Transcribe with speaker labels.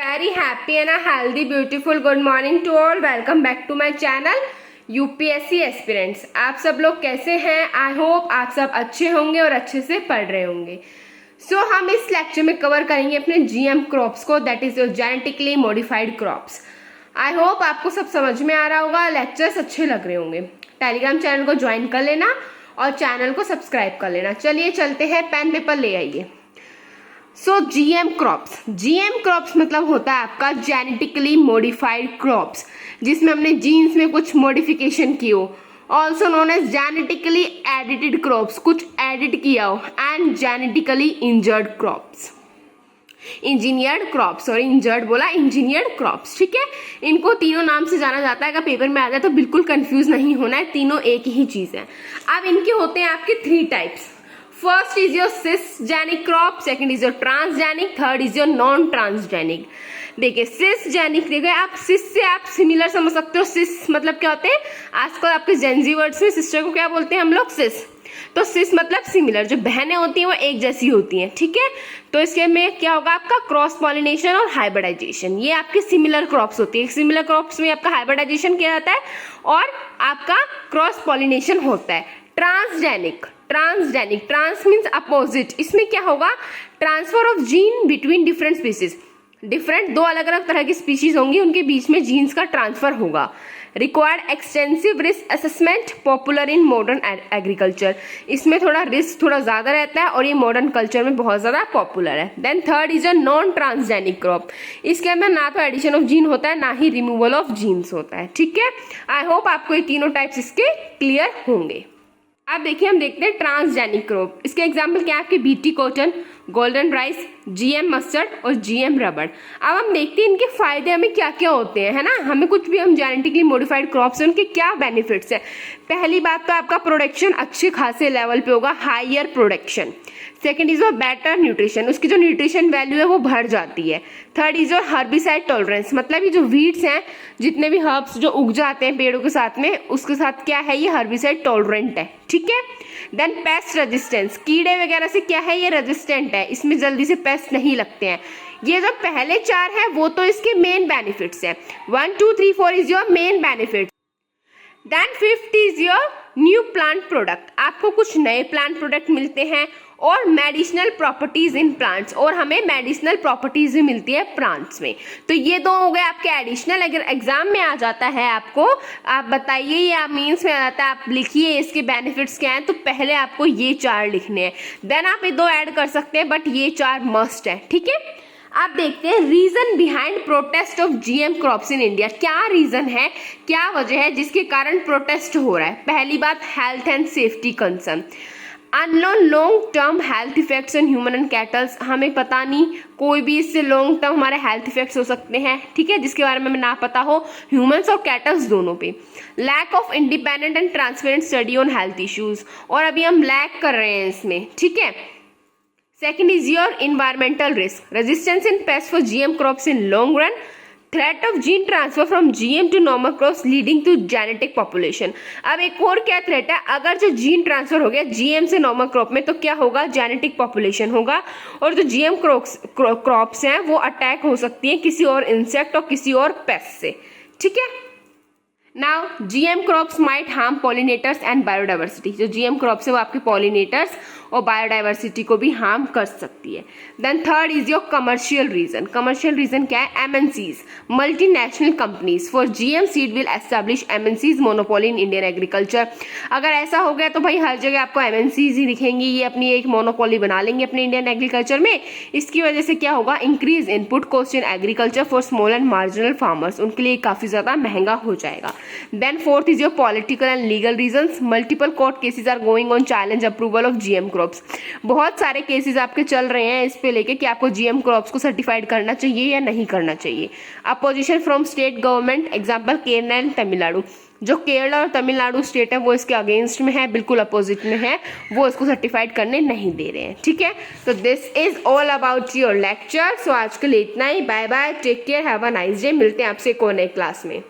Speaker 1: Very happy and a healthy, beautiful good morning to all. Welcome back to my channel UPSC aspirants. आप सब लोग कैसे हैं? I hope आप सब अच्छे होंगे और अच्छे से पढ़ रहे होंगे। हम इस लेक्चर में कवर करेंगे अपने जीएम क्रॉप्स को, that is your genetically modified crops. I hope आपको सब समझ में आ रहा होगा, लेक्चर्स अच्छे लग रहे होंगे। टेलीग्राम चैनल को ज्वाइन कर लेना और चैनल को सब्सक्राइब कर लेना। चलिए चलते हैं, पेन पेपर ले आइए। जीएम क्रॉप्स मतलब होता है आपका जेनेटिकली मॉडिफाइड क्रॉप्स, जिसमें हमने जीन्स में कुछ मॉडिफिकेशन की हो। Also known as genetically edited crops, कुछ एडिट किया हो। And genetically injured crops, engineered crops, और इंजर्ड बोला, इंजीनियर्ड क्रॉप्स। ठीक है, इनको तीनों नाम से जाना जाता है। अगर पेपर में आ जाए तो बिल्कुल कंफ्यूज नहीं होना है, तीनों एक ही चीज है। अब इनके होते हैं आपके 3 types. First is your cisgenic crop, second is your transgenic, third is your non transgenic. देखिए सिसजेनिक, देखिए आप सिस से आप सिमिलर समझ सकते हो। सिस मतलब क्या होते हैं, आजकल आपके जेनजी वर्ड्स में सिस्टर को क्या बोलते हैं हम लोग? सिस। तो सिस मतलब सिमिलर, जो बहनें होती हैं वो एक जैसी होती हैं। ठीक है, तो इसके में क्या होगा आपका क्रॉस पॉलिनेशन और हाइब्रिडाइजेशन। ये आपकी सिमिलर क्रॉप्स होती है। सिमिलर क्रॉप्स में आपका हाइब्रिडाइजेशन किया जाता है और आपका क्रॉस पॉलिनेशन होता है। Trans means opposite. इसमें क्या होगा, transfer of gene between different species. Different दो अलग अलग तरह की स्पीशीज होंगी, उनके बीच में जीन्स का ट्रांसफर होगा। Required extensive risk assessment, popular in modern agriculture. इसमें थोड़ा रिस्क थोड़ा ज्यादा रहता है और ये मॉडर्न कल्चर में बहुत ज्यादा पॉपुलर है। Then third is a non transgenic crop. इसके अंदर ना तो एडिशन ऑफ जीन होता है, ना ही रिमूवल ऑफ जीन्स होता है। ठीक है, आई होप आपको ये तीनों टाइप्स इसके क्लियर होंगे। अब देखिए, हम देखते हैं ट्रांसजेनिक क्रॉप। इसके एग्जाम्पल क्या है आपके? BT cotton, golden rice, GM mustard और जीएम रबड़। अब हम देखते हैं इनके फायदे हमें क्या क्या होते हैं, है ना। हमें कुछ भी हम जेनेटिकली मॉडिफाइड क्रॉप्स हैं उनके क्या बेनिफिट्स हैं। पहली बात तो आपका प्रोडक्शन अच्छे खासे लेवल पे होगा, higher production. Second is your better nutrition, उसकी जो न्यूट्रिशन वैल्यू है वो बढ़ जाती है। Third is your herbicide tolerance, मतलब ये जो वीड्स हैं, जितने भी हर्ब्स जो उग जाते हैं पेड़ों के साथ में, उसके साथ क्या है, ये हर्बिसाइड टॉलरेंट है। ठीक है, देन पेस्ट रेजिस्टेंस, कीड़े वगैरह से क्या है, ये रेजिस्टेंट है, इसमें जल्दी से पेस्ट नहीं लगते हैं। ये जो पहले 4 है वो तो इसके मेन बेनिफिट्स है। 1 2 3 4 is your main benefit. Then 5th is your new plant product, आपको कुछ नए प्लांट प्रोडक्ट मिलते हैं। और मेडिसिनल प्रॉपर्टीज इन प्लांट्स, और हमें मेडिसिनल प्रॉपर्टीज भी मिलती है प्लांट्स में। तो ये 2 हो गए आपके एडिशनल। अगर एग्जाम में आ जाता है आपको, आप बताइए या मीन्स में आ जाता है, आप लिखिए इसके बेनिफिट्स क्या हैं, तो पहले आपको ये 4 लिखने हैं। देन आप ये 2 ऐड कर सकते हैं, बट ये 4 मस्ट है। ठीक है, आप देखते हैं reason behind protest of GM crops in India. क्या रीजन है, क्या वजह है जिसके कारण प्रोटेस्ट हो रहा है? पहली बात, health and safety concern. Unknown long term health effects on human and kettles, हमें पता नहीं कोई भी इससे लॉन्ग टर्म हमारे हेल्थ इफेक्ट्स हो सकते हैं। ठीक है, जिसके बारे में हमें ना पता हो, ह्यूमंस और कैटल्स दोनों पे। Lack of independent and transparent study on health issues, और अभी हम लैक कर रहे हैं इसमें। ठीक है, second is your environmental risk, resistance in pest for GM crops in long run. Threat of gene transfer from GM to normal crops leading to genetic population. अब एक और क्या थ्रेट है, अगर जो जीन ट्रांसफर हो गया जीएम से नॉर्मल क्रॉप में, तो क्या होगा, जेनेटिक पॉपुलेशन होगा। और जो जीएम क्रॉप्स हैं वो अटैक हो सकती हैं किसी और इंसेक्ट और किसी और पेस्ट से। ठीक है, now GM crops might harm pollinators and biodiversity. जो जीएम क्रॉप्स है वो आपके पॉलिनेटर्स और बायोडाइवर्सिटी को भी हार्म कर सकती है। Then third is your commercial reason. Commercial reason क्या है? MNCs, multinational companies for GM seed will establish MNCs monopoly in Indian agriculture. अगर ऐसा हो गया तो भाई हर जगह आपको एमएनसीज ही दिखेंगी, ये अपनी एक मोनोपोली बना लेंगे अपने इंडियन एग्रीकल्चर में। इसकी वजह से क्या होगा, increase input cost in agriculture for small and marginal farmers, उनके लिए काफी ज्यादा महंगा हो जाएगा। Then fourth is your political and legal reasons. Multiple court cases are going on challenge approval of GM crops. बहुत सारे केसेस आपके चल रहे हैं इस पे लेके कि आपको GM crops को सर्टिफाइड करना चाहिए या नहीं करना चाहिए। Opposition from state government, example Kerala and Tamil Nadu. जो केरला और तमिलनाडु स्टेट है वो इसके अगेंस्ट में है, बिल्कुल अपोजिट में है, वो इसको सर्टिफाइड करने नहीं दे रहे हैं। ठीक है, तो this is all about your lecture. So आज के लिए इतना ही। Bye bye, take care, have a nice day. मिलते हैं आपसे एक और नए क्लास में।